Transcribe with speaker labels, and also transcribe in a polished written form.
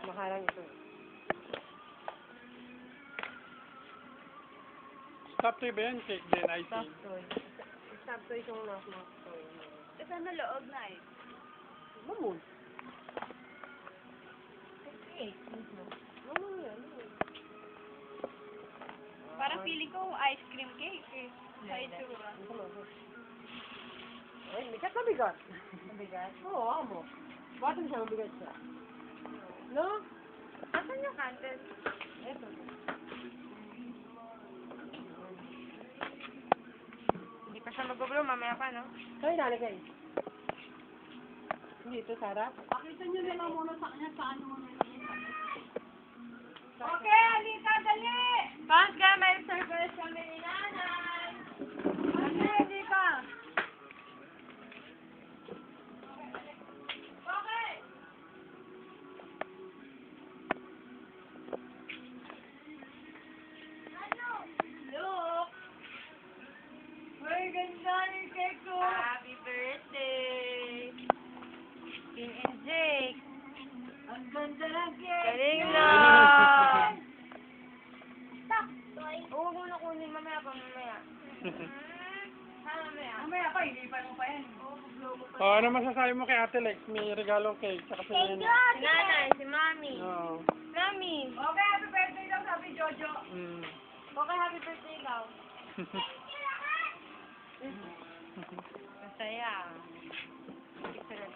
Speaker 1: Maharang ito.
Speaker 2: Stop toy ba yan? Cake din, icing.
Speaker 1: Soft toy. Soft toy itong knock toy.
Speaker 3: Kasi ano loob na eh.
Speaker 1: Mamon. Cake mismo. Mamon yan.
Speaker 3: Parang feeling ko ice cream cake eh. Sa itsura.
Speaker 1: Ay, bigat na bigat. Mabigat? Oo, amo. Bakit siya mabigat siya? No?
Speaker 3: Asan yung candle?
Speaker 1: Eto.
Speaker 3: Hindi pa siya mag-blow, mamaya pa, no?
Speaker 1: Kaya nalagay. Dito, Sarah?
Speaker 3: Pakita nyo na lang muna sa kanya saan mo na Okay, halika, dali! Pangga, may surprise kami ni nanay! Okay, halika! Okay! Look! May ganda ni Keko! Happy birthday! King and Jake! Ang ganda ng cake! Galing na! Stop! Huwag mo na kunin mamaya pa, mamaya. Mamaya. Mamaya pa, ilipan mo pa yan.
Speaker 2: Oh, ano masasabi mo kay Ate Lex? May regalong cake, tsaka si Nene.
Speaker 3: Si nanay, si mami.
Speaker 2: Oo.
Speaker 3: Mami! Okay, happy birthday daw, sabi Jojo.
Speaker 2: Mm.
Speaker 3: Okay, happy birthday daw. Masaya. Picture